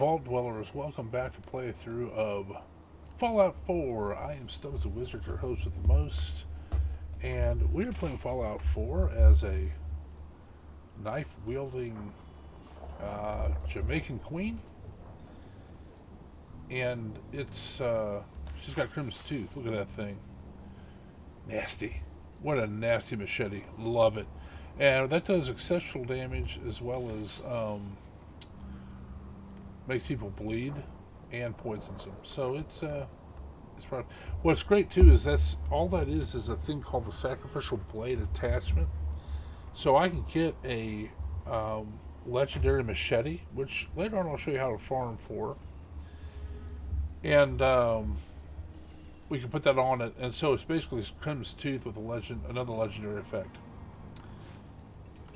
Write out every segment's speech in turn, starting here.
Vault Dwellers, welcome back to playthrough of Fallout 4. I am Stubbs the Wizard, your host with the most, and we are playing Fallout 4 as a knife-wielding Jamaican queen, and she's got Crimson Tooth. Look at that thing, nasty. What a nasty machete. Love it, and that does exceptional damage as well as makes people bleed and poisons them. So it's probably, what's great too is that's all that is a thing called the sacrificial blade attachment. So I can get a legendary machete, which later on I'll show you how to farm for, and we can put that on it. And so it's basically Crimson Tooth with another legendary effect.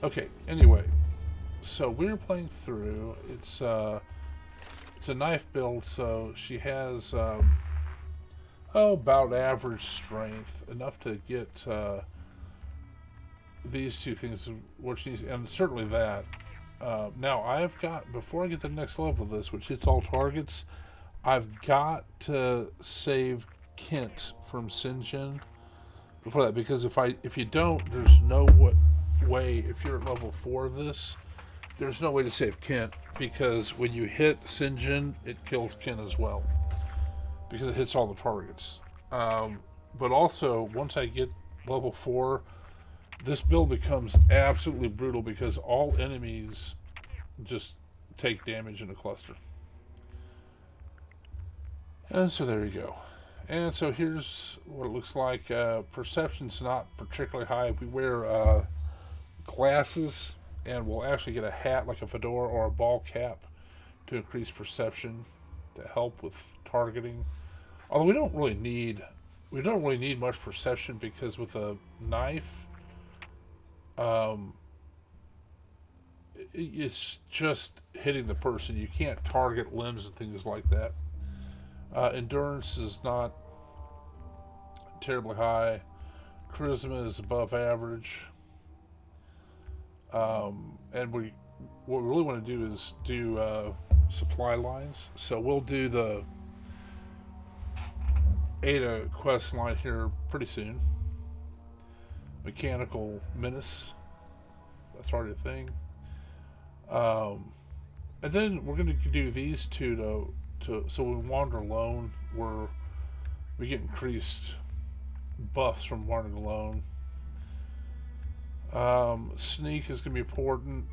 Okay. Anyway, so we're playing through. It's a knife build, so she has about average strength, enough to get these two things, what she needs, and certainly that. Now, I've got, before I get to the next level of this, which hits all targets, I've got to save Kent from Sinjin before that, because if you don't, there's no way, if you're at level 4 of this, there's no way to save Kent, because when you hit Sinjin, it kills Kent as well, because it hits all the targets. Um, but also, once I get level 4, this build becomes absolutely brutal because all enemies just take damage in a cluster. And so there you go. And so here's what it looks like. Perception's not particularly high. We wear glasses, and we'll actually get a hat like a fedora or a ball cap to increase perception to help with targeting. Although we don't really need much perception because with a knife, um, it's just hitting the person. You can't target limbs and things like that. Endurance is not terribly high. Charisma is above average. And what we really want to do is do supply lines. So we'll do the Ada quest line here pretty soon. Mechanical Menace. That's already a thing. Um, and then we're going to do these two to so when we wander alone, we get increased buffs from wandering alone. Sneak is going to be important.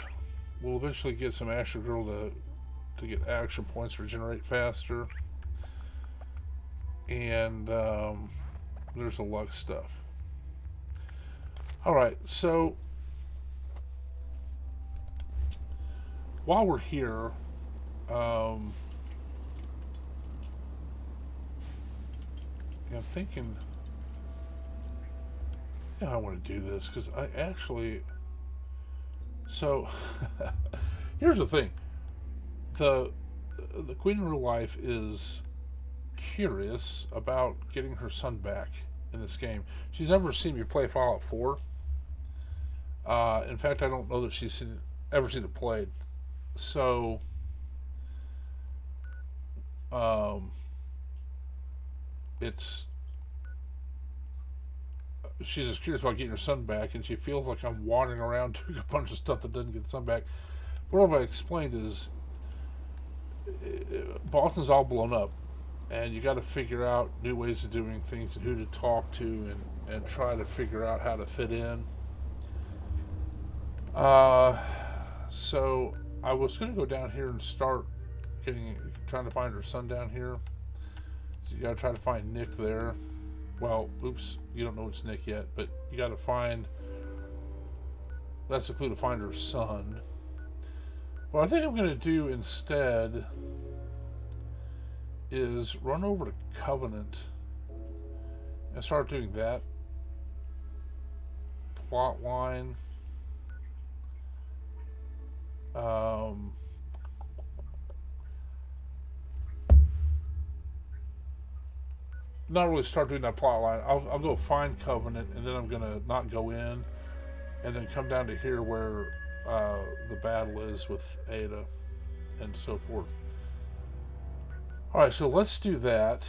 We'll eventually get some Asher Girl to get action points to regenerate faster. And there's the luck stuff. Alright, so while we're here, um, I'm thinking, I want to do this because I actually. So here's the thing: the the Queen in real life is curious about getting her son back in this game. She's never seen me play Fallout 4. In fact, I don't know that ever seen it played. So, um, it's she's just curious about getting her son back, and she feels like I'm wandering around doing a bunch of stuff that doesn't get the son back. But what I explained is Boston's all blown up, and you got to figure out new ways of doing things and who to talk to, and try to figure out how to fit in. Uh, so I was going to go down here and start trying to find her son down here. So you got to try to find Nick there. Well, oops, you don't know it's Nick yet, but you got to find. That's the clue to find her son. What I think I'm going to do instead is run over to Covenant and start doing that plot line. Um, Not really start doing that plot line. I'll go find Covenant, and then I'm gonna not go in, and then come down to here where the battle is with Ada, and so forth. Alright, so let's do that.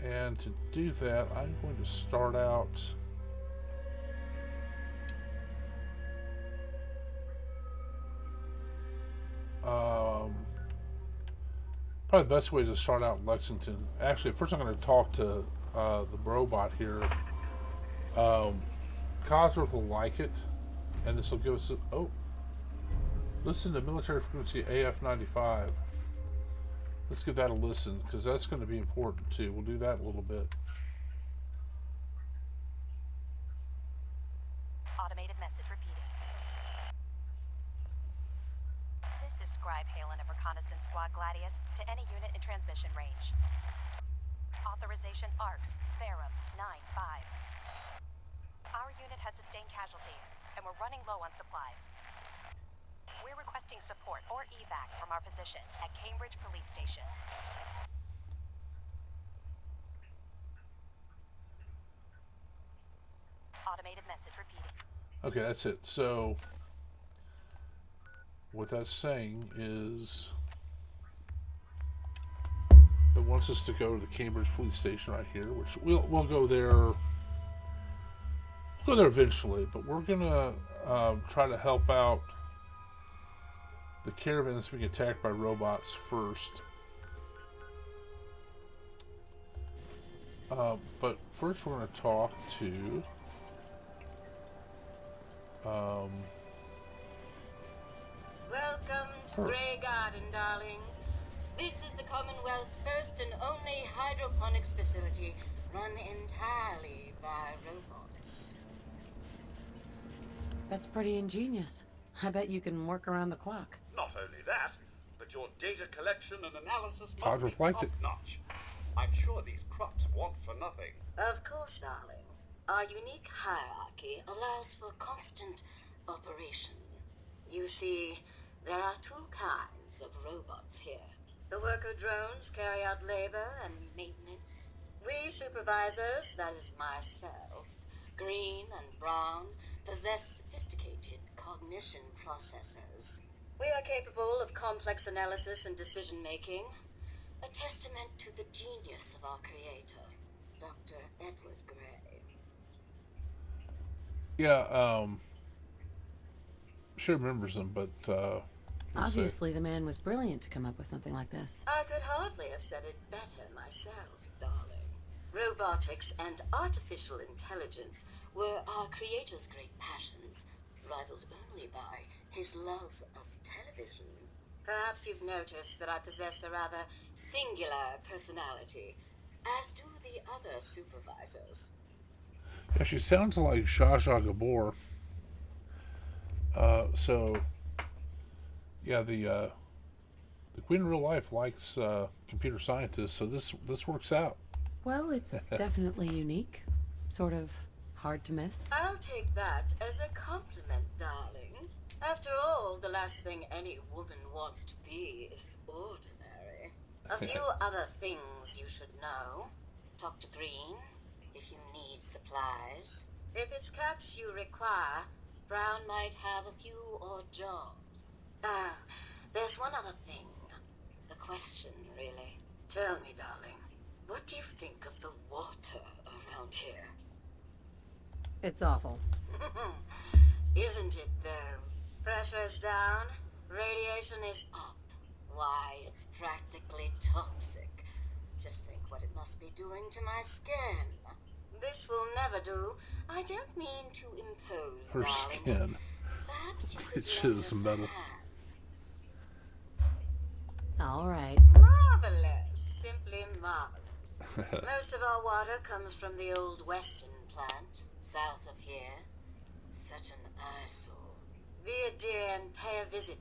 And to do that, I'm going to start out. Um, Probably the best way to start out in Lexington. Actually, first I'm going to talk to the robot here. Um, Cosworth will like it, and this will give us oh, listen to military frequency AF95. Let's give that a listen because that's going to be important too. We'll do that in a little bit. Automated message repeating. This is Scribe Halen of Reconnaissance Squad Gladius to any unit in transmission range. Authorization ARCS, Ferrum 9-5. Our unit has sustained casualties, and we're running low on supplies. We're requesting support or evac from our position at Cambridge Police Station. Automated message repeating. Okay, that's it. So, what that's saying is it wants us to go to the Cambridge Police Station right here, which we'll go there. We'll go there eventually, but we're gonna try to help out the caravan that's being attacked by robots first. But first, we're going to talk to. Welcome to Grey Garden, darling. This is the Commonwealth's first and only hydroponics facility run entirely by robots. That's pretty ingenious. I bet you can work around the clock. Not only that, but your data collection and analysis must Cosworth be liked it. top-notch. I'm sure these crops want for nothing. Of course, darling. Our unique hierarchy allows for constant operation. You see, there are two kinds of robots here. The worker drones carry out labor and maintenance. We supervisors, that is myself, green and brown, possess sophisticated cognition processors. We are capable of complex analysis and decision-making, a testament to the genius of our creator, Dr. Edward Gray. Yeah, she remembers them, but Obviously, the man was brilliant to come up with something like this. I could hardly have said it better myself, darling. Robotics and artificial intelligence were our creator's great passions, rivaled only by his love of television. Perhaps you've noticed that I possess a rather singular personality, as do the other supervisors. yeah, she sounds like Zsa Zsa Gabor. So, yeah, the Queen in real life likes computer scientists, so this works out. Well, it's definitely unique. Sort of hard to miss. I'll take that as a compliment, darling. After all, the last thing any woman wants to be is ordinary. A few other things you should know. Talk to Green if you need supplies. If it's caps you require, Brown might have a few odd jobs. There's one other thing. A question, really. Tell me, darling, what do you think of the water around here? It's awful. Isn't it, though? Pressure's down, radiation is up. Why, it's practically toxic. Just think what it must be doing to my skin. This will never do. I don't mean to impose, Her darling. skin. Perhaps you could It's lend just us a metal. hand. All right. Marvelous. Simply marvelous. Most of our water comes from the old Weston plant, south of here. Such an eyesore. Be a dear and pay a visit,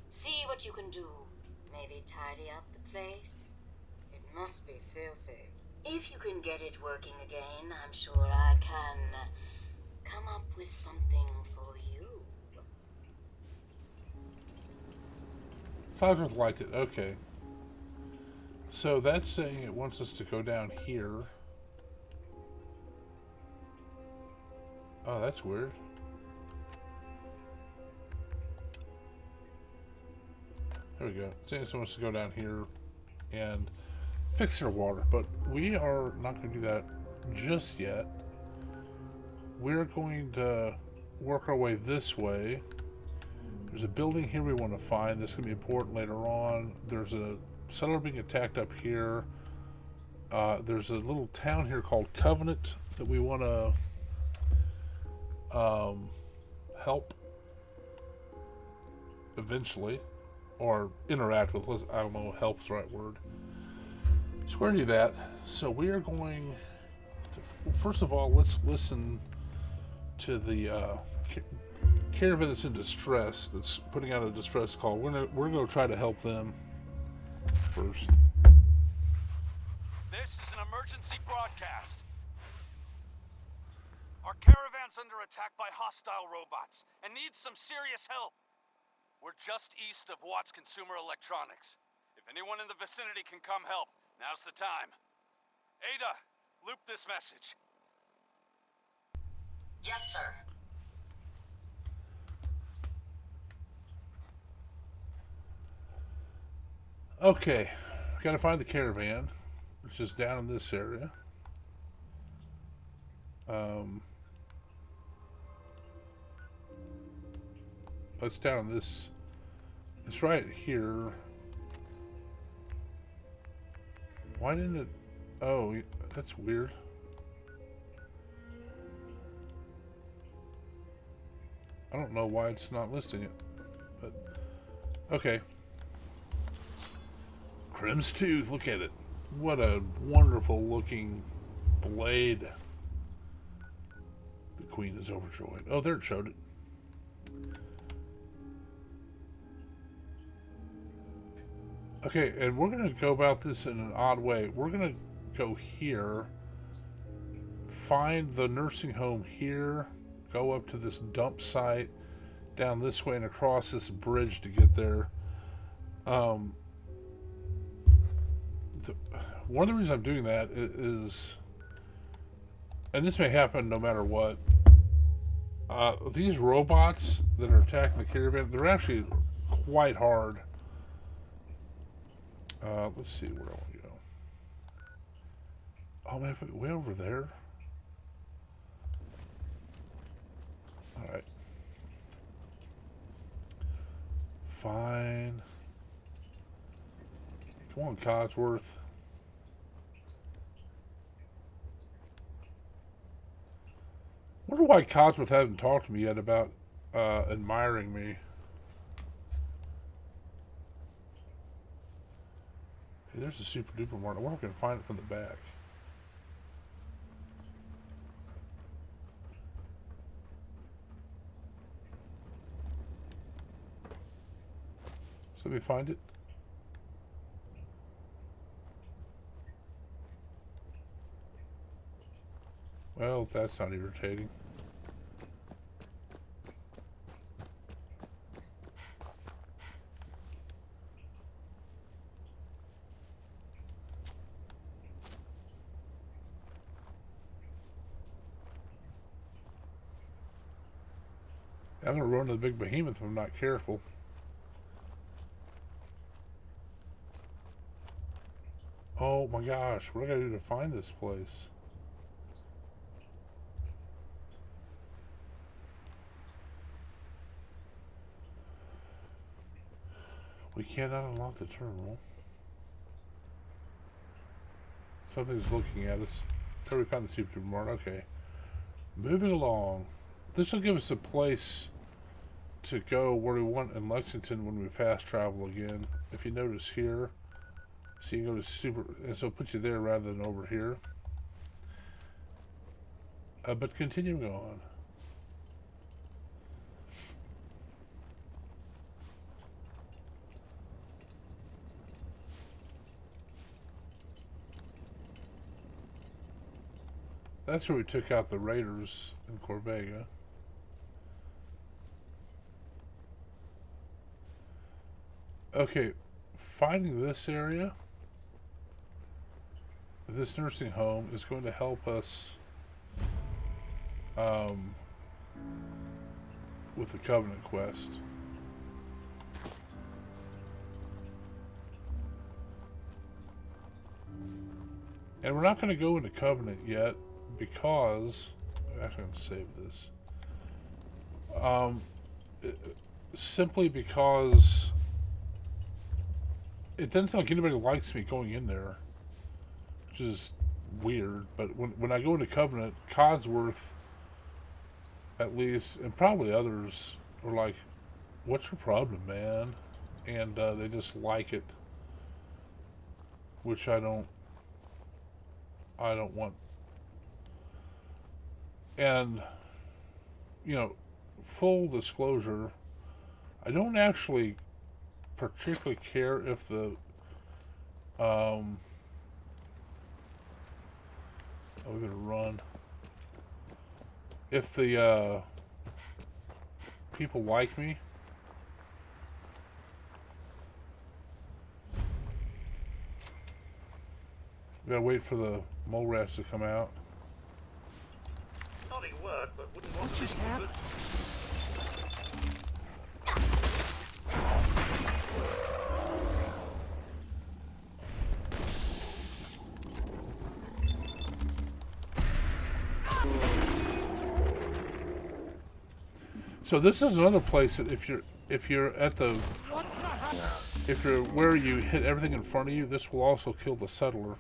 See what you can do. Maybe tidy up the place. It must be filthy. If you can get it working again, I'm sure I can come up with something for you. Cosworth liked it. Okay. So that's saying it wants us to go down here. Oh, that's weird. There we go. It's saying it wants to go down here and fix their water. But we are not going to do that just yet. We're going to work our way this way. There's a building here we want to find. This is going to be important later on. There's a settler being attacked up here. There's a little town here called Covenant that we want to help eventually, or interact with. I don't know, help's the right word. So we're going to do that. So we are going to, first of all, let's listen to the caravan that's in distress, that's putting out a distress call. We're gonna try to help them first. This is an emergency broadcast. Our caravan's under attack by hostile robots and needs some serious help. We're just east of Watts Consumer Electronics. If anyone in the vicinity can come help, now's the time. Ada, loop this message. Yes, sir. Okay, gotta find the caravan, which is down in this area. It's down in this. It's right here. Why didn't it? Oh, that's weird. I don't know why it's not listing it, but okay. Crim's Tooth, look at it. What a wonderful looking blade. The queen is overjoyed. Oh, there it showed it. Okay, and we're going to go about this in an odd way. We're going to go here, find the nursing home here, go up to this dump site, down this way and across this bridge to get there. One of the reasons I'm doing that is, and this may happen no matter what, these robots that are attacking the caravan, they're actually quite hard. Let's see where I want to go. Oh man, way over there. Alright. Fine. Come on, Codsworth. Wonder why Codsworth hasn't talked to me yet about admiring me. Hey, there's a super duper mart. I wonder if I can find it from the back. So let me find it. Well, that's not irritating. I'm gonna run into the big behemoth if I'm not careful. Oh my gosh, what do I gotta do to find this place? We cannot unlock the terminal. Something's looking at us. Oh, we found the supermarket. Okay. Moving along. This will give us a place to go where we want in Lexington when we fast travel again. If you notice here, so you can go to super, and so it puts you there rather than over here. But continuing on. That's where we took out the Raiders in Corvega. Okay, finding this area, this nursing home, is going to help us with the Covenant quest. And we're not going to go into Covenant yet because... I'm actually going to save this. Um, simply because it doesn't sound like anybody likes me going in there, which is weird. But when I go into Covenant, Codsworth, at least, and probably others, are like, "What's your problem, man?" And they just like it, which I don't. I don't want. And full disclosure, I don't actually particularly care if the we're gonna run. If the people like me, we gotta wait for the mole rats to come out. Naughty word, but wouldn't want to just happen. So this is another place that if you're at the if you're where you hit everything in front of you, this will also kill the settler.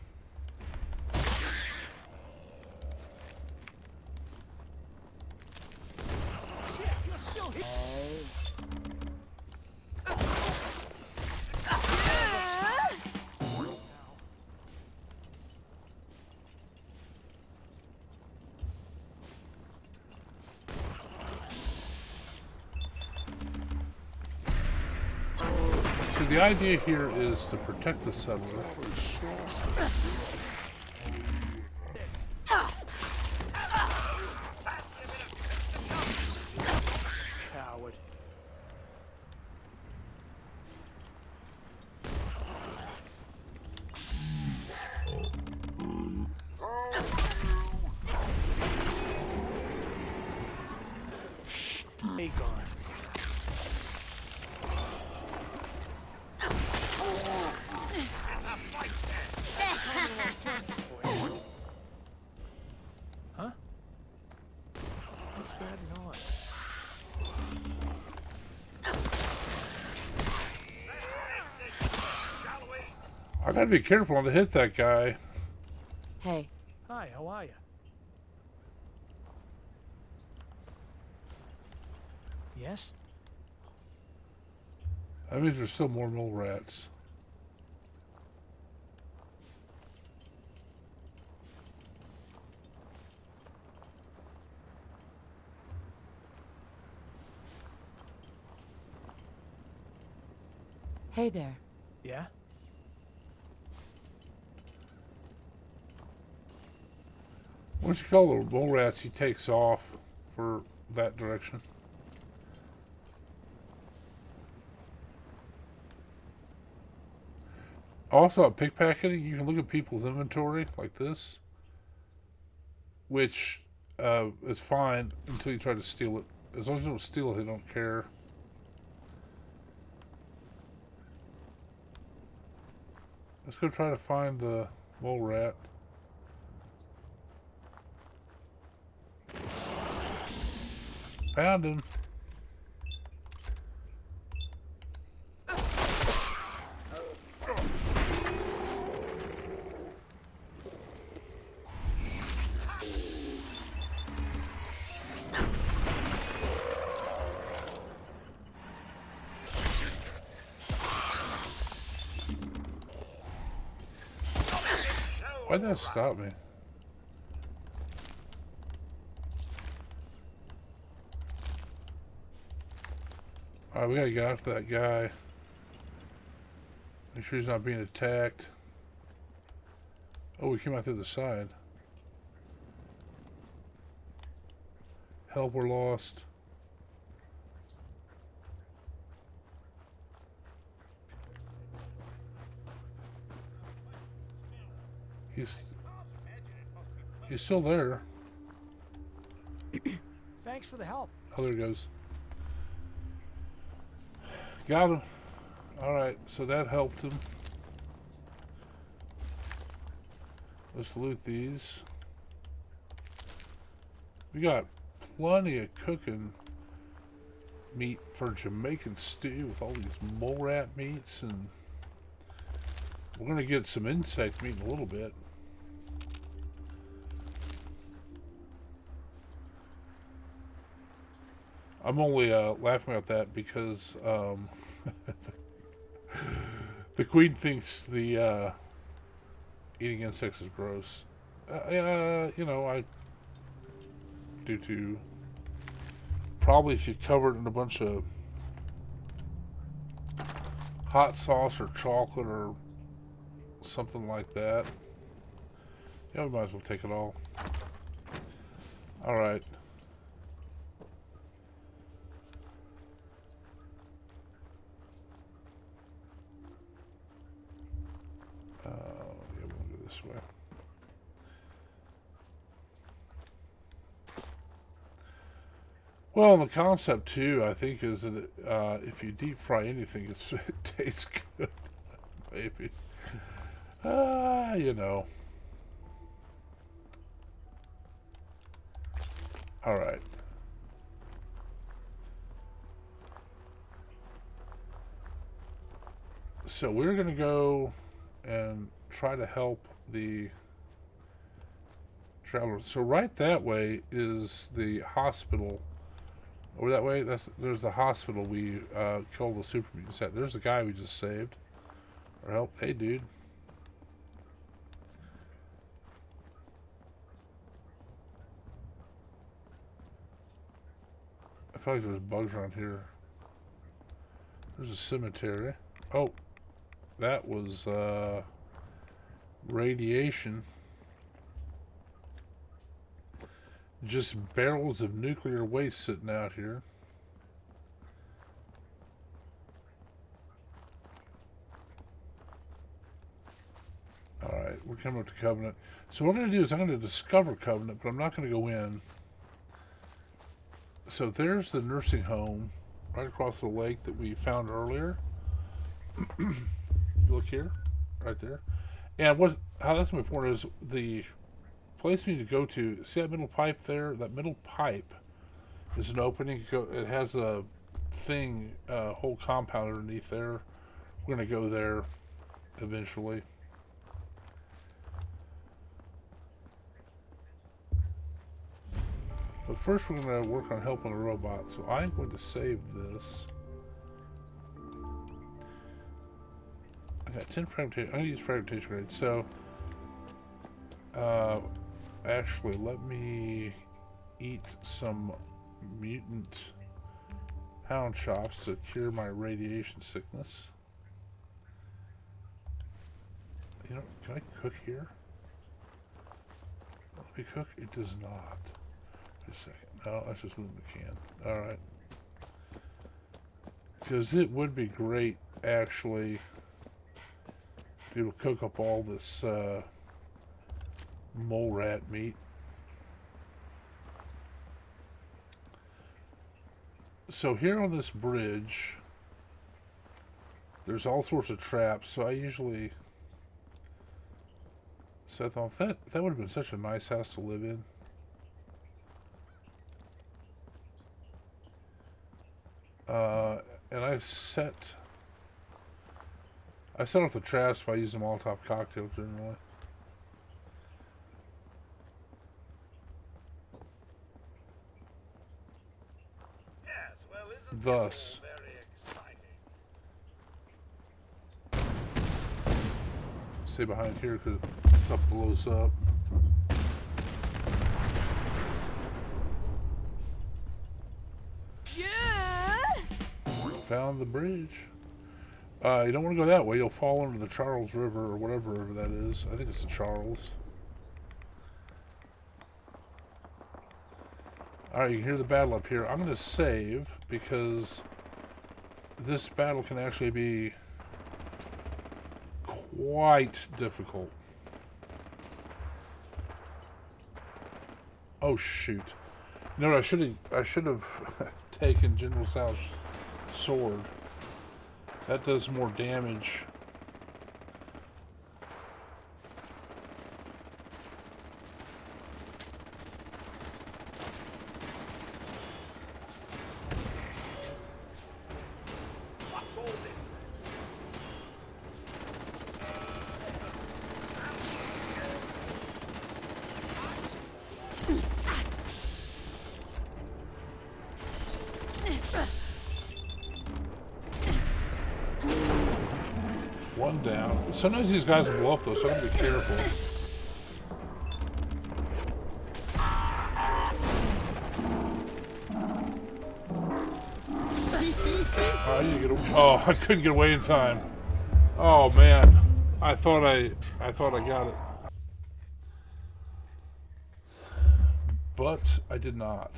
So the idea here is to protect the settler. Coward. Be gone. Huh? What's that noise? I gotta be careful not to hit that guy. Hey. Hi, how are you? Yes? That means there's still more mole rats. Hey there. Yeah? Once you call the mole rats, he takes off for that direction. Also, at pickpocketing, you can look at people's inventory like this, which is fine until you try to steal it. As long as you don't steal it, they don't care. Let's go try to find the mole rat. Found him. Why'd that stop me? Alright, we gotta get after that guy. Make sure he's not being attacked. Oh, we came out the other side. Help, we're lost. He's still there. Thanks for the help. Oh, there he goes. Got him. Alright, so that helped him. Let's loot these. We got plenty of cooking meat for Jamaican stew with all these mole rat meats, and we're gonna get some insect meat in a little bit. I'm only laughing at that because the queen thinks the eating insects is gross. You know, I do too. Probably if you cover it in a bunch of hot sauce or chocolate or something like that. Yeah, we might as well take it all. Alright. Yeah, we'll go this way. Well, the concept too, I think, is that if you deep fry anything, it tastes good. Maybe. You know. Alright. So we're going to go and try to help the travelers. So right that way is the hospital. Over that way, there's the hospital we killed the super mutants at. There's the guy we just saved. Or help. Hey, dude. I feel like there's bugs around here. There's a cemetery. Oh, that was radiation. Just barrels of nuclear waste sitting out here. Alright, we're coming up to Covenant. So what I'm going to do is I'm going to discover Covenant, but I'm not going to go in. So there's the nursing home right across the lake that we found earlier. Look here, right there. And how that's my point is the place we need to go to. See that middle pipe there? That middle pipe is an opening. It has a thing, a whole compound underneath there. We're gonna go there eventually. But first we're going to work on helping a robot. So I'm going to save this. I got 10 fragmentation. I'm going to use fragmentation grenades. So, actually, let me eat some mutant pound chops to cure my radiation sickness. You know, can I cook here? Let me cook? It does not. Just a second. No, that's just leave the can. Alright. Because it would be great, actually, to be able to cook up all this mole rat meat. So here on this bridge, there's all sorts of traps, so I usually set off. That would have been such a nice house to live in. And I set off the traps by using Molotov cocktails generally. Yes, well, isn't Thus, this all very exciting? stay behind here because stuff blows up. Found the bridge. You don't want to go that way. You'll fall into the Charles River or whatever river that is. I think it's the Charles. Alright, you can hear the battle up here. I'm going to save because this battle can actually be quite difficult. Oh shoot. You know what, I should have taken General Sal's sword. That does more damage. Sometimes these guys will blow up though, so I gotta be careful. Oh, you get away. Oh, I couldn't get away in time. Oh man, I thought I got it, but I did not.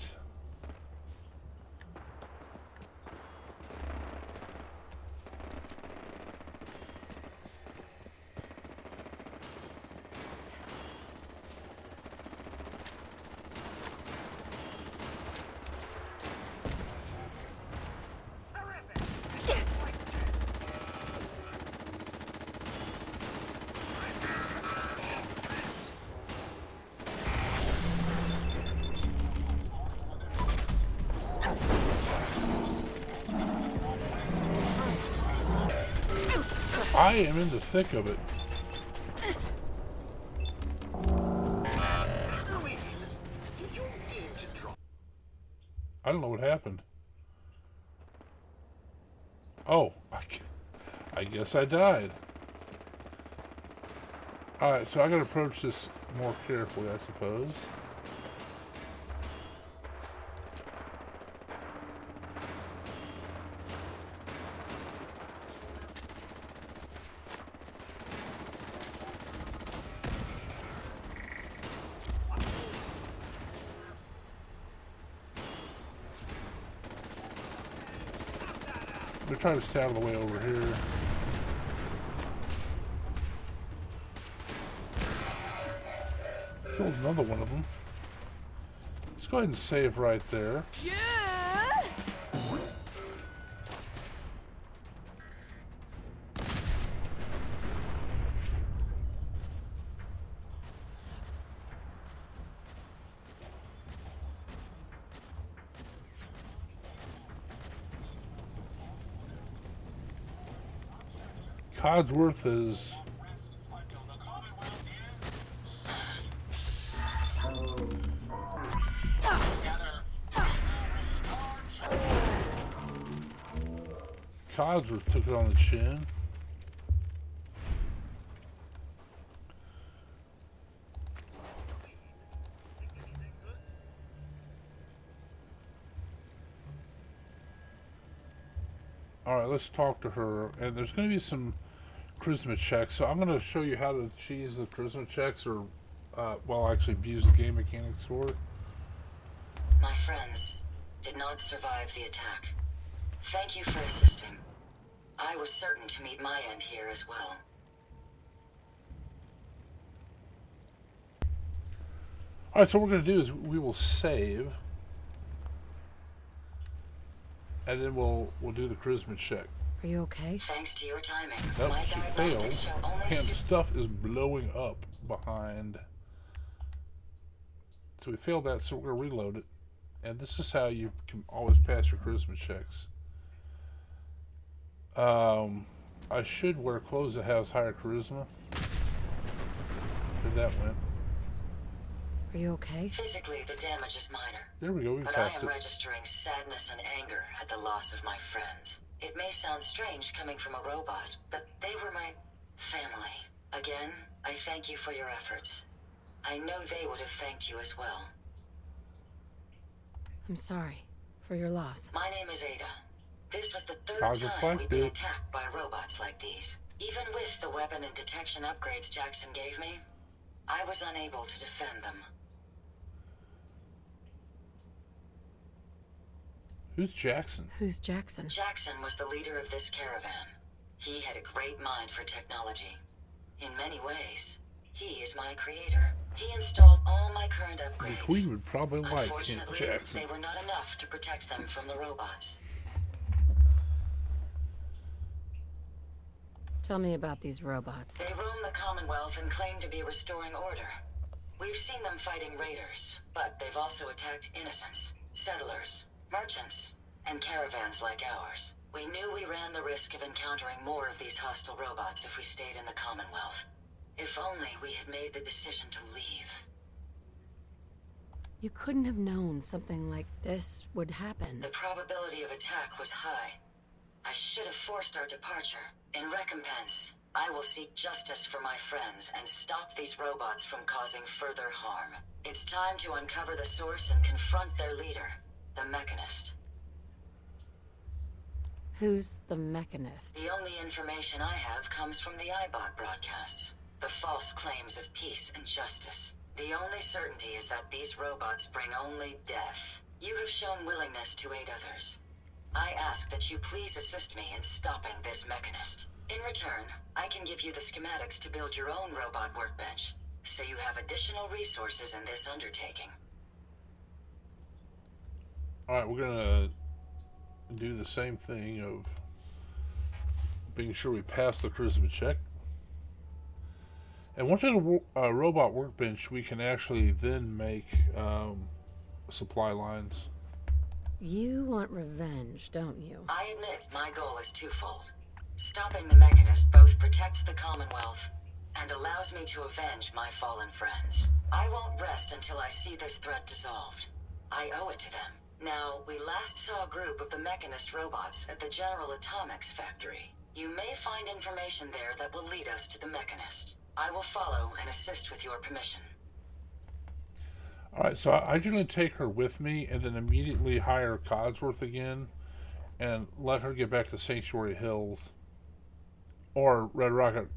I am in the thick of it. Did you mean to drop? I don't know what happened. Oh, I guess I died. Alright, so I gotta approach this more carefully, I suppose. They're trying to stay out of the way over here. Killed another one of them. Let's go ahead and save right there. Codsworth is... Codsworth took it on the chin. Alright, let's talk to her. And there's going to be some charisma checks. So I'm going to show you how to cheese the charisma checks, or, well, actually abuse the game mechanics for it. My friends did not survive the attack. Thank you for assisting. I was certain to meet my end here as well. Alright, so what we're going to do is we will save. And then we'll do the charisma check. Are you okay? Thanks to your timing, Nope, my she diagnostics failed. show only And stuff is blowing up behind. So we failed that, so we're going to reload it. And this is how you can always pass your charisma checks. I should wear clothes that has higher charisma. Where'd that went? Are you okay? Physically, the damage is minor. There we go, we But I passed am it. registering sadness and anger at the loss of my friends. It may sound strange coming from a robot, but they were my family. Again, I thank you for your efforts. I know they would have thanked you as well. I'm sorry for your loss. My name is Ada. This was the third Cosmic time we've been Blackbeard. attacked by robots like these. Even with the weapon and detection upgrades Jackson gave me, I was unable to defend them. Who's Jackson? Who's Jackson? Jackson was the leader of this caravan. He had a great mind for technology. In many ways, he is my creator. He installed all my current The upgrades. Queen would probably like Kent Unfortunately, Jackson. they were not enough to protect them from the robots. Tell me about these robots. They roam the Commonwealth and claim to be restoring order. We've seen them fighting raiders, but they've also attacked innocents, settlers, merchants, and caravans like ours. We knew we ran the risk of encountering more of these hostile robots if we stayed in the Commonwealth. If only we had made the decision to leave. You couldn't have known something like this would happen. The probability of attack was high. I should have forced our departure. In recompense, I will seek justice for my friends and stop these robots from causing further harm. It's time to uncover the source and confront their leader, the Mechanist. Who's the Mechanist? The only information I have comes from the iBot broadcasts. The false claims of peace and justice. The only certainty is that these robots bring only death. You have shown willingness to aid others. I ask that you please assist me in stopping this Mechanist. In return, I can give you the schematics to build your own robot workbench, so you have additional resources in this undertaking. Alright, we're gonna do the same thing of being sure we pass the charisma check. And once we have a robot workbench, we can actually then make supply lines. You want revenge, don't you? I admit my goal is twofold. Stopping the Mechanist both protects the Commonwealth and allows me to avenge my fallen friends. I won't rest until I see this threat dissolved. I owe it to them. Now, we last saw a group of the Mechanist robots at the General Atomics factory. You may find information there that will lead us to the Mechanist. I will follow and assist with your permission. Alright, so I generally take her with me and then immediately hire Codsworth again and let her get back to Sanctuary Hills or Red Rocket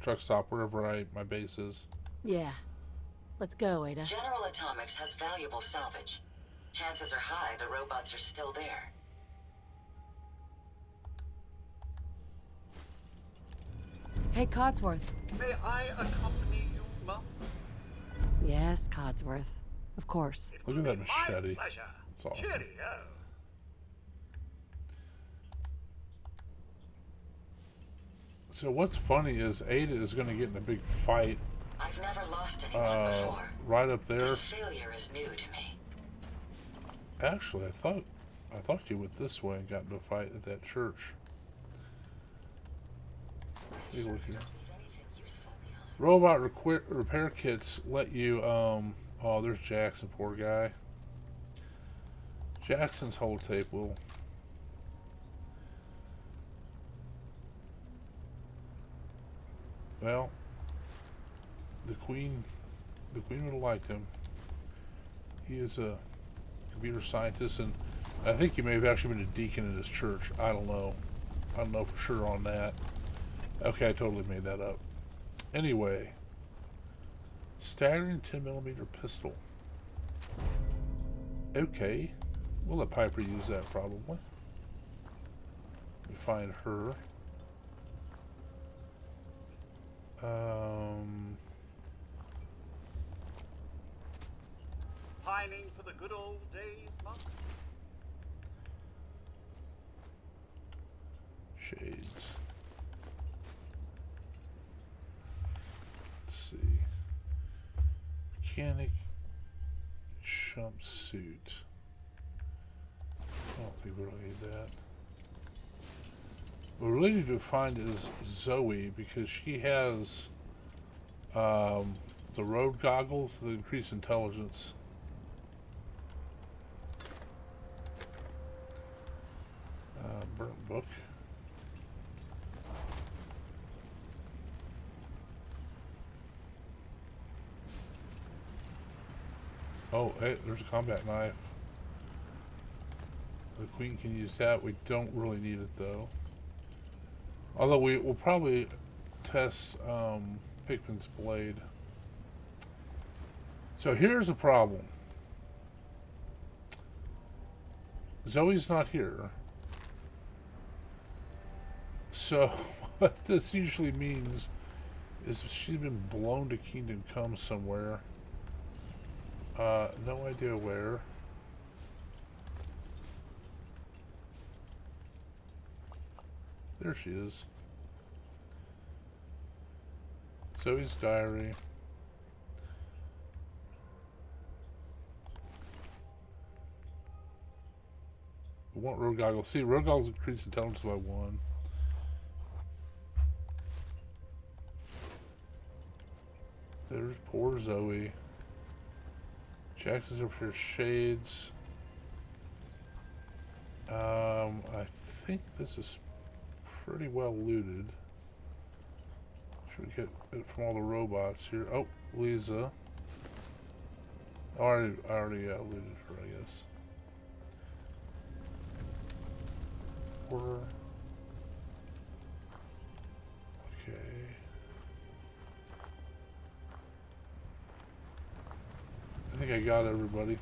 truck stop, wherever my base is. Yeah. Let's go, Ada. General Atomics has valuable salvage. Chances are high the robots are still there. Hey, Codsworth. May I accompany you, Mum? Yes, Codsworth. Of course. It Look will at be that my machete. pleasure. It's awesome. Cheerio. So what's funny is Ada is going to get in a big fight I've never lost anyone before. right up there. This failure is new to me. Actually, I thought you went this way and got into a fight at that church. Take a look here. Robot repair kits let you, oh, there's Jackson, poor guy. Jackson's holotape will. Well, the Queen would have liked him. He is a computer scientist, and I think he may have actually been a deacon in his church. I don't know. I don't know for sure on that. Okay, I totally made that up. Anyway, staggering 10mm pistol. Okay, we'll let Piper use that probably. Let me find her. Pining for the good old days, Mum? Shades. Let's see. Mechanic jumpsuit. I don't think we really need that. What we really need to find is Zoe, because she has the road goggles that increase intelligence. Burnt book. Oh, hey, there's a combat knife. The Queen can use that. We don't really need it though. Although we will probably test Pikmin's blade. So here's the problem. Zoe's not here. So what this usually means is she's been blown to Kingdom Come somewhere. No idea where. There she is. Zoe's diary. We want road goggles. See, road goggles increase intelligence by 1. There's poor Zoe. Jackson's over here. Shades. I think this is pretty well looted. Should we get it from all the robots here? Oh, Lisa. I already looted her, I guess. Order. Okay. I think I got everybody.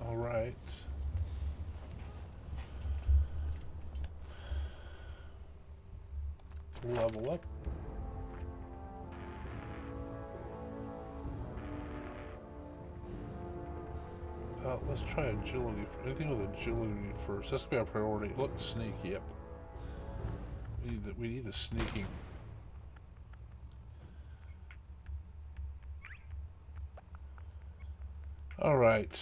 All right. Level up. Let's try agility. Anything with agility first. That's gonna be our priority. Look, sneak. Yep. We need the sneaking. All right.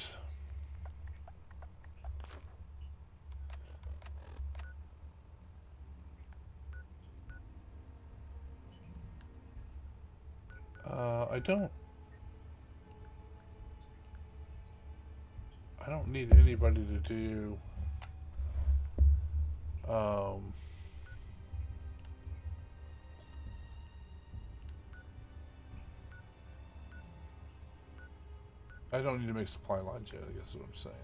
I don't need anybody to do. I don't need to make supply lines yet, I guess is what I'm saying.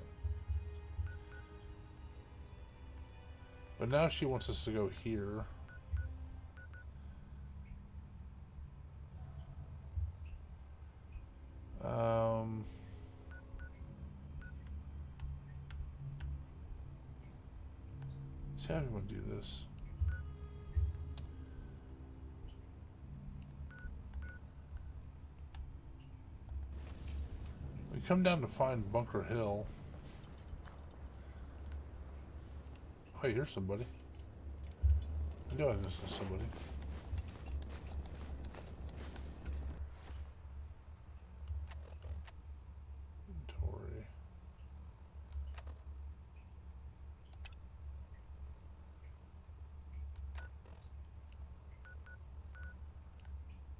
But now she wants us to go here. Let's have everyone do this. We come down to find Bunker Hill. Oh, hey, here's somebody. I know this is somebody. Inventory.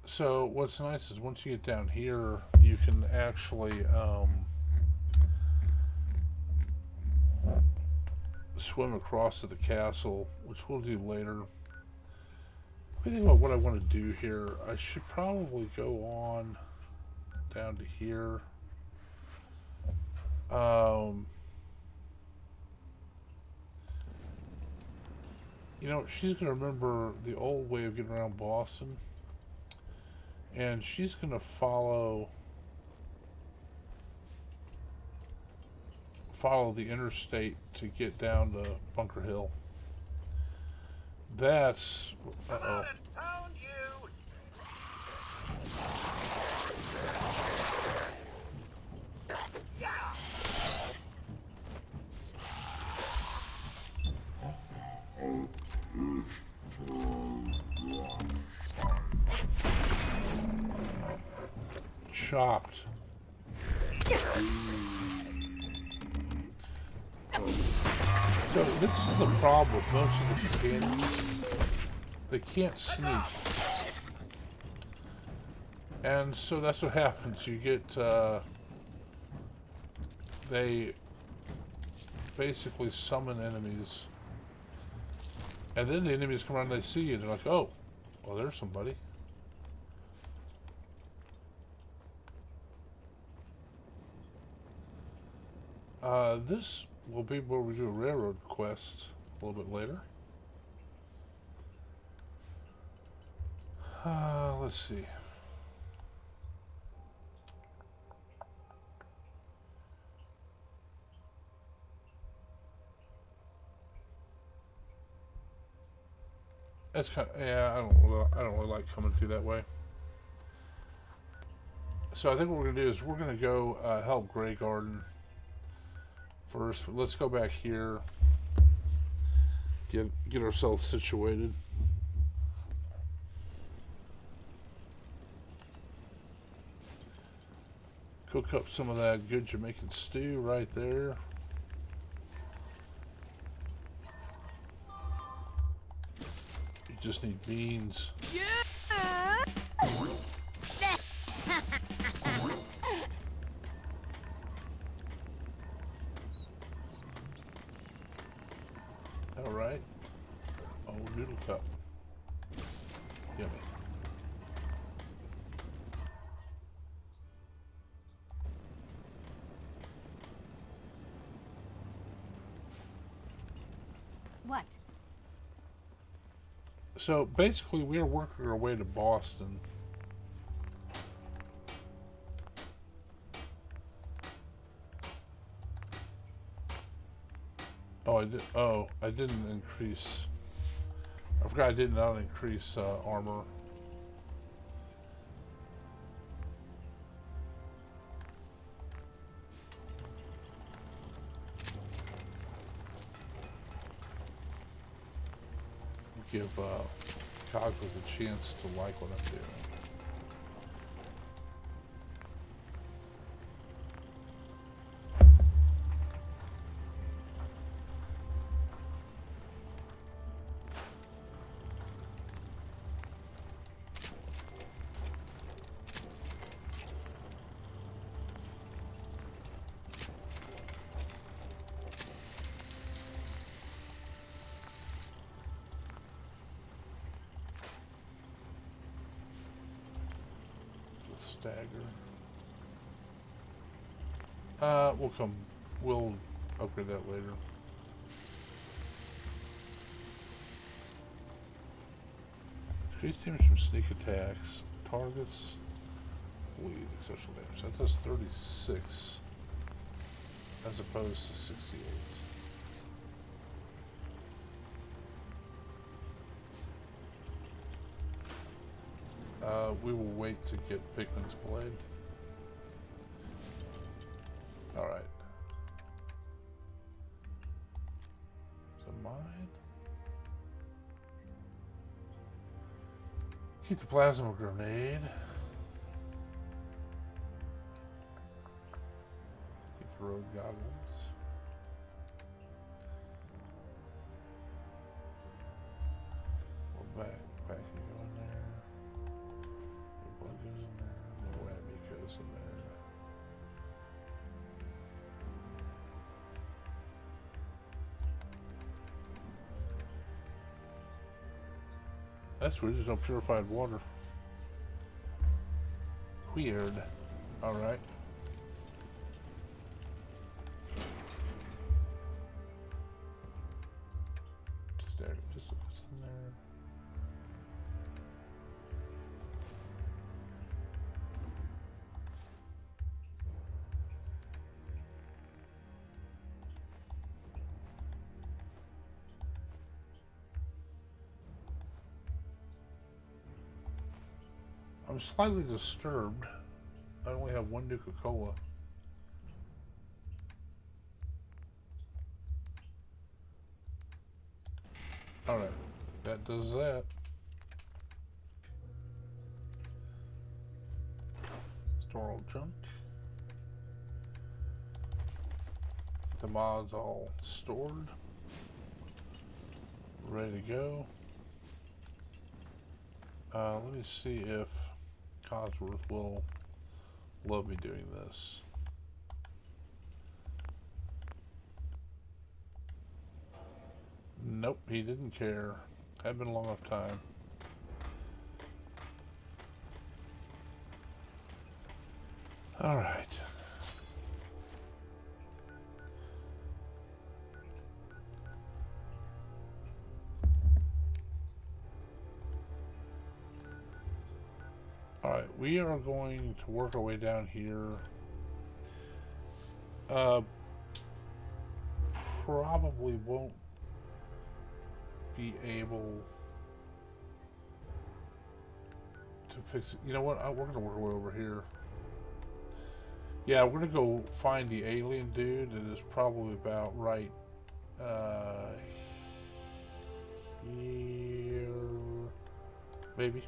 So what's nice is once you get down here, you can actually swim across to the castle, which we'll do later. If you think about what I want to do here, I should probably go on down to here. You know, she's going to remember the old way of getting around Boston. And she's going to follow the interstate to get down to Bunker Hill. That's... Uh-oh. Found you! Chopped. So this is the problem with most of the companions. They can't sneak. And so that's what happens. You get, they basically summon enemies. And then the enemies come around and they see you and they're like, oh, well, there's somebody. This will be where we do a railroad quest a little bit later. Let's see. That's kind of, yeah, I don't really like coming through that way. So I think what we're gonna do is we're gonna go help Grey Garden first. Let's go back here. Get ourselves situated. Cook up some of that good Jamaican stew right there. You just need beans. Alright. Oh, noodle cup. Yummy. What? So basically, we are working our way to Boston. Oh, I did. Oh, I didn't increase. I forgot I did not increase armor. Give Cogsworth a chance to like what I'm doing. Stagger. We'll upgrade that later. Increase damage from sneak attacks. Targets. Bleed exceptional damage. That does 36 as opposed to 68. We will wait to get Pikmin's blade. Alright. So mine. Keep the plasma grenade. Keep the road goggles. More backpack can go in there. More blood goes in there. More whammy goes in there. That's weird, there's no purified water. Weird. Alright. Stagger pistols in there. I'm slightly disturbed. I only have one Nuka-Cola. Alright, that does that. Store all junk. The mods all stored. Ready to go. Let me see if Cogsworth will love me doing this. Nope, he didn't care. Had been a long enough time. Alright. Alright, we are going to work our way down here. Probably won't be able to fix it. You know what? We're going to work our way over here. Yeah, we're going to go find the alien dude. It is probably about right here. Maybe.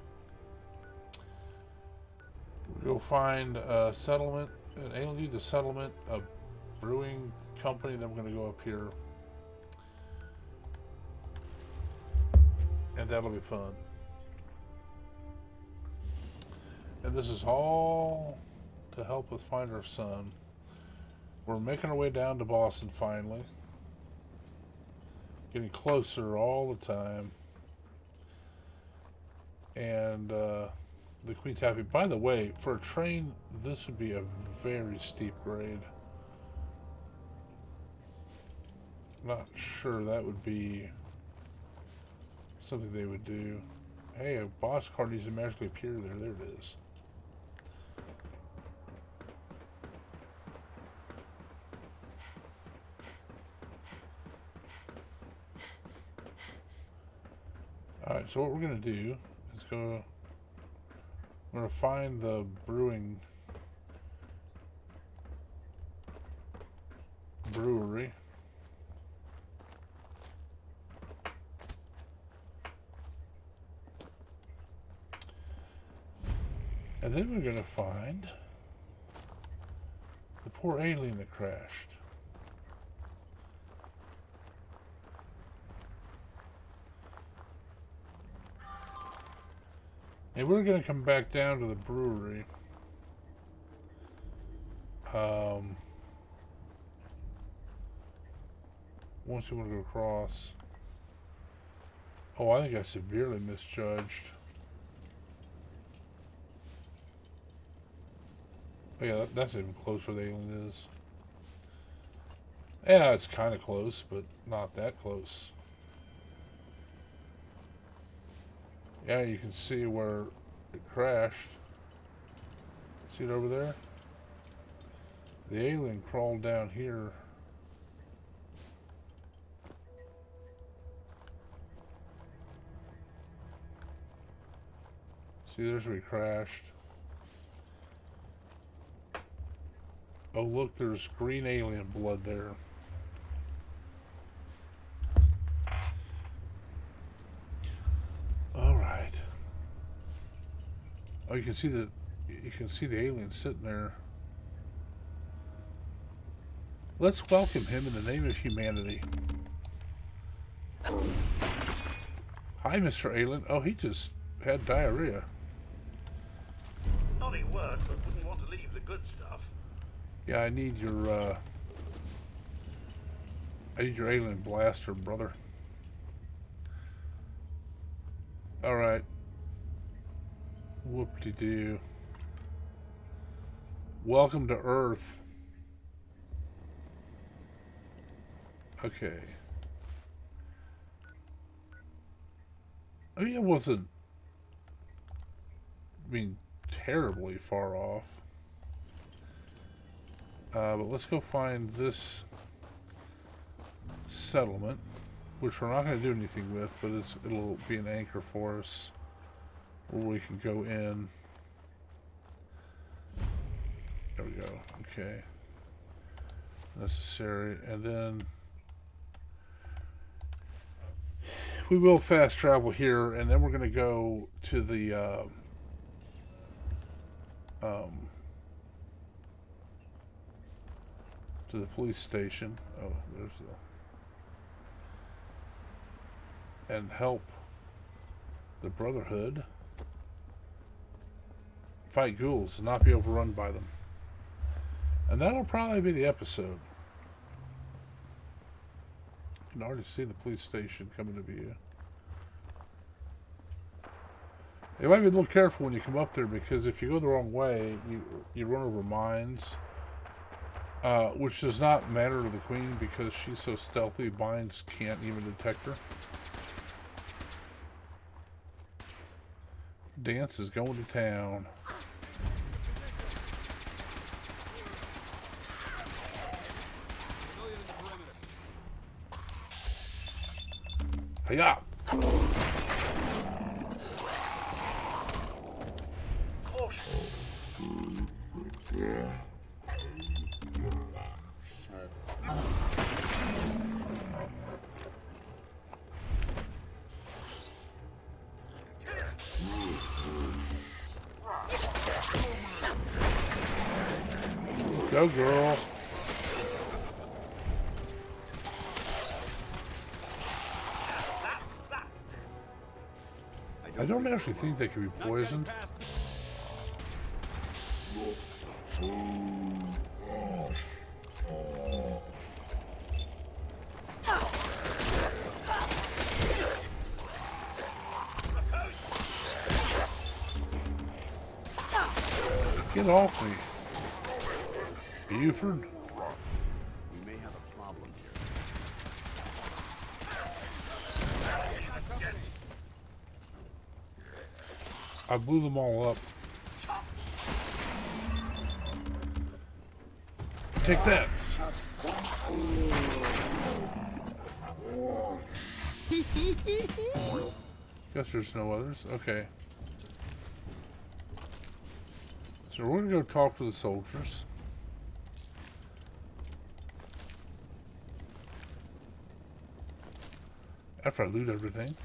We'll go find a settlement, an alien dude, the settlement, a brewing company. Then we're going to go up here. And that'll be fun. And this is all to help us find our son. We're making our way down to Boston finally. Getting closer all the time. And the Queen's happy. By the way, for a train, this would be a very steep grade. Not sure that would be something they would do. Hey, a boss car needs to magically appear there. There it is. Alright, so what we're going to do is we're going to find the brewery. And then we're going to find the poor alien that crashed. And we're going to come back down to the brewery. Once we want to go across. Oh, I think I severely misjudged. Oh yeah, that's even closer where the alien is. Yeah, it's kind of close, but not that close. Yeah, you can see where it crashed. See it over there? The alien crawled down here. See, there's where he crashed. Oh, look, there's green alien blood there. All right. Oh, you can see the alien sitting there. Let's welcome him in the name of humanity. Hi, Mr. Alien. Oh, he just had diarrhea. Naughty work, but wouldn't want to leave the good stuff. Yeah, I need your alien blaster, brother. Alright. Whoop-de-doo. Welcome to Earth. Okay. I mean, it wasn't, terribly far off. But let's go find this settlement, which we're not going to do anything with, but it'll be an anchor for us where we can go in. There we go. Okay. Necessary. And then we will fast travel here, and then we're going to go to the police station. Oh, there's and help the Brotherhood fight ghouls and not be overrun by them. And that'll probably be the episode. You can already see the police station coming to view. You might be a little careful when you come up there, because if you go the wrong way, you run over mines. Which does not matter to the Queen because she's so stealthy, mines can't even detect her. Dance is going to town. Hiya! Go, girl. I don't actually think they can be poisoned. Get off me. Buford? We may have a problem here. I blew them all up. Take that. Guess there's no others. Okay. So we're gonna go talk to the soldiers. After I loot everything.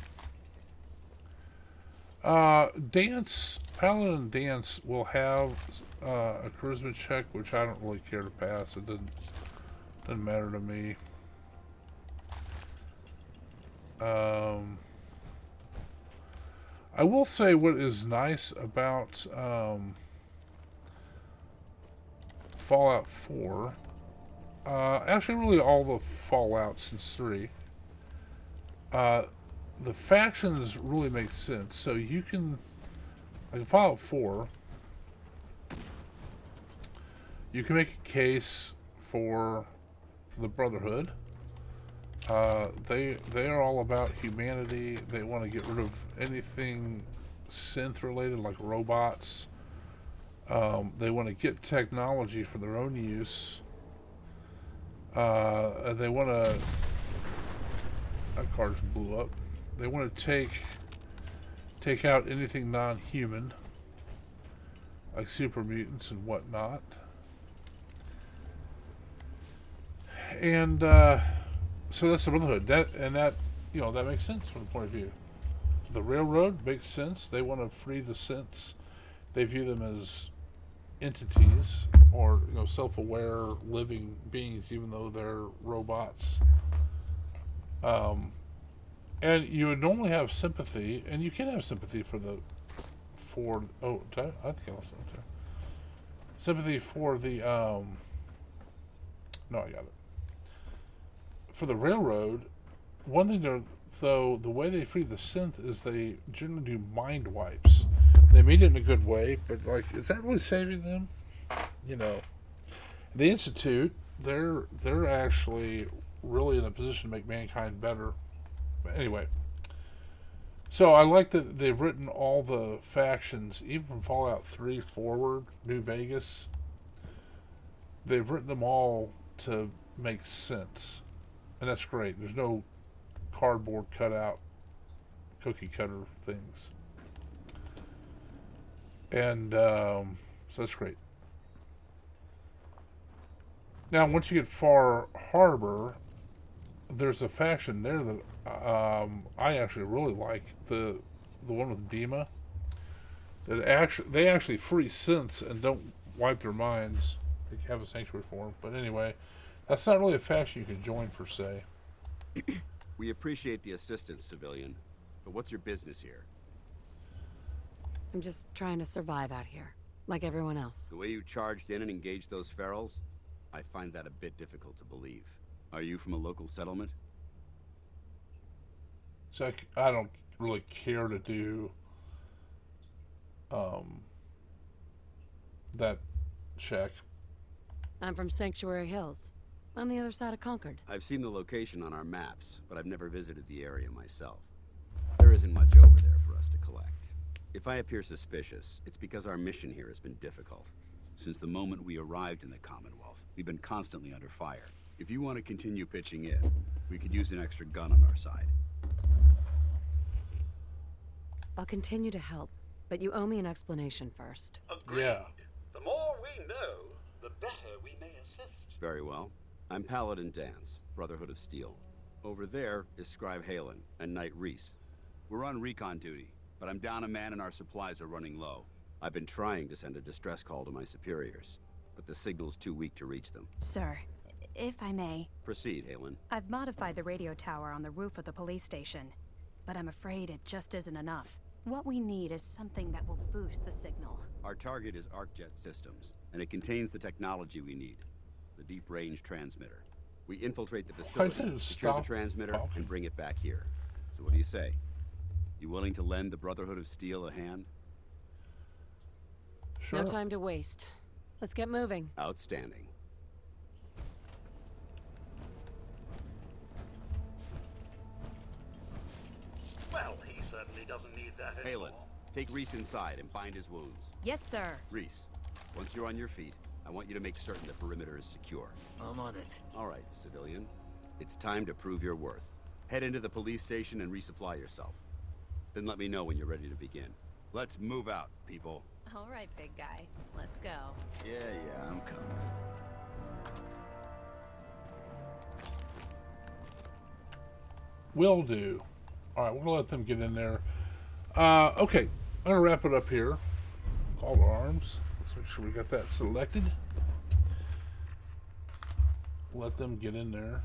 Paladin Dance will have a charisma check, which I don't really care to pass. It doesn't matter to me. I will say what is nice about Fallout 4, actually really all the Fallout since 3, the factions really make sense. So you can, like in Fallout 4, you can make a case for the Brotherhood. They are all about humanity. They want to get rid of anything synth related, like robots. They want to get technology for their own use. They want to. That car just blew up. They want to take out anything non-human, like super mutants and whatnot. And so that's the Brotherhood. That that makes sense from the point of view. The Railroad makes sense. They want to free the synths. They view them as entities or self-aware living beings, even though they're robots. And you would normally have sympathy, and you can have sympathy for the I think I lost it there. Sympathy for the no, I got it. For the Railroad, one thing though, the way they free the synth is they generally do mind wipes. They mean it in a good way, but like, is that really saving them? The Institute, they're actually really in a position to make mankind better. But anyway, so I like that they've written all the factions, even from Fallout 3 forward, New Vegas. They've written them all to make sense, and that's great. There's no cardboard cutout, cookie cutter things, and so that's great. Now, once you get Far Harbor, there's a faction there that I actually really like, the one with Dima. They actually free synths and don't wipe their minds. They have a sanctuary for them. But anyway, that's not really a faction you can join per se. We appreciate the assistance, civilian. But what's your business here? I'm just trying to survive out here, like everyone else. The way you charged in and engaged those ferals, I find that a bit difficult to believe. Are you from a local settlement? So I don't really care to do that check. I'm from Sanctuary Hills, on the other side of Concord. I've seen the location on our maps, but I've never visited the area myself. There isn't much over there for us to collect. If I appear suspicious, it's because our mission here has been difficult. Since the moment we arrived in the Commonwealth, we've been constantly under fire. If you want to continue pitching in, we could use an extra gun on our side. I'll continue to help, but you owe me an explanation first. Agreed. Yeah. The more we know, the better we may assist. Very well. I'm Paladin Dance, Brotherhood of Steel. Over there is Scribe Halen and Knight Reese. We're on recon duty, but I'm down a man and our supplies are running low. I've been trying to send a distress call to my superiors, but the signal's too weak to reach them. Sir, if I may, Proceed, Halen. I've modified the radio tower on the roof of the police station, but I'm afraid it just isn't enough. What we need is something that will boost the signal. Our target is ArcJet Systems, and it contains the technology we need. The deep-range transmitter. We infiltrate the facility, secure the transmitter, and bring it back here. So what do you say? You willing to lend the Brotherhood of Steel a hand? Sure. No time to waste. Let's get moving. Outstanding. Well, he certainly doesn't need that anymore. Halen, take Reese inside and bind his wounds. Yes, sir. Reese, once you're on your feet, I want you to make certain the perimeter is secure. I'm on it. All right, civilian. It's time to prove your worth. Head into the police station and resupply yourself. Then let me know when you're ready to begin. Let's move out, people. All right, big guy. Let's go. Yeah, I'm coming. Will do. All right, we're gonna let them get in there. Okay, I'm gonna wrap it up here. Call to arms. Let's make sure we got that selected. Let them get in there.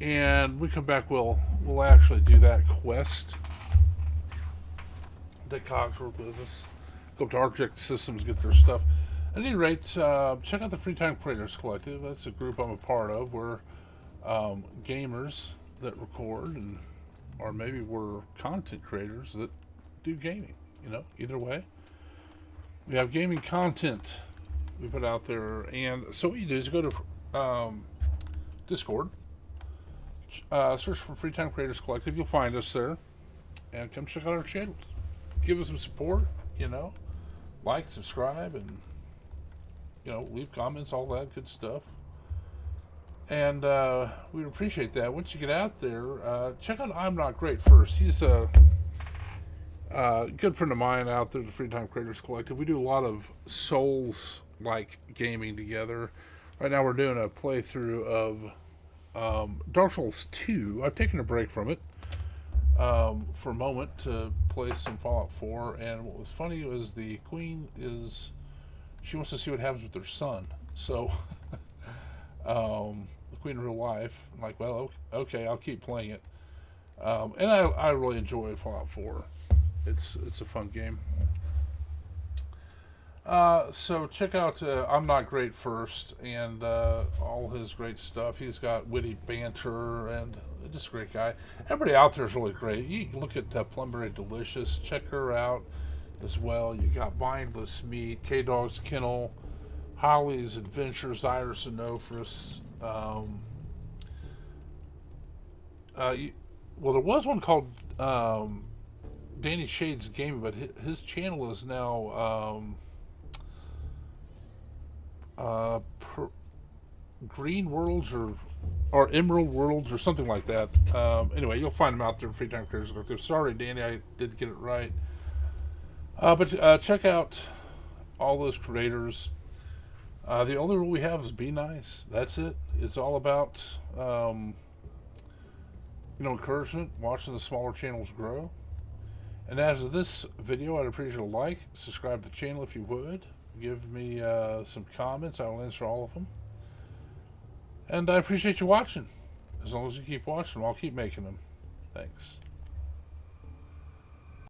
And we come back, we'll actually do that quest. Dick Cox work with us. Go up to Architect Systems, get their stuff. At any rate, check out the Free Time Creators Collective. That's a group I'm a part of. We're gamers that record, and or maybe we're content creators that do gaming. You know, either way. We have gaming content we put out there, and so what you do is you go to Discord, search for Free Time Creators Collective. You'll find us there, and come check out our channels. Give us some support. You know, like, subscribe, and leave comments, all that good stuff. And we'd appreciate that. Once you get out there, check out I'm Not Great first. He's a good friend of mine out there, the Free Time Creators Collective. We do a lot of Souls-like gaming together. Right now we're doing a playthrough of Dark Souls 2. I've taken a break from it for a moment to play some Fallout 4. And what was funny was the queen she wants to see what happens with her son. So, the queen in real life, I'm like, well, okay, I'll keep playing it. And I really enjoy Fallout 4. It's a fun game. So check out I'm Not Great first, and all his great stuff. He's got witty banter and just a great guy. Everybody out there is really great. You can look at Plumberry Delicious. Check her out as well. You got Mindless Meat, K-Dog's Kennel, Holly's Adventures, Iris and Nofris. Well, there was one called Danny Shade's Gaming, but his channel is now Green Worlds or Emerald Worlds or something like that. Anyway, you'll find them out there in Free Time Creators Collective. Sorry, Danny, I didn't get it right. But check out all those creators. The only rule we have is be nice. That's it. It's all about encouragement, watching the smaller channels grow. And as of this video, I'd appreciate a like, subscribe to the channel if you would. Give me some comments. I will answer all of them. And I appreciate you watching. As long as you keep watching them, I'll keep making them. Thanks.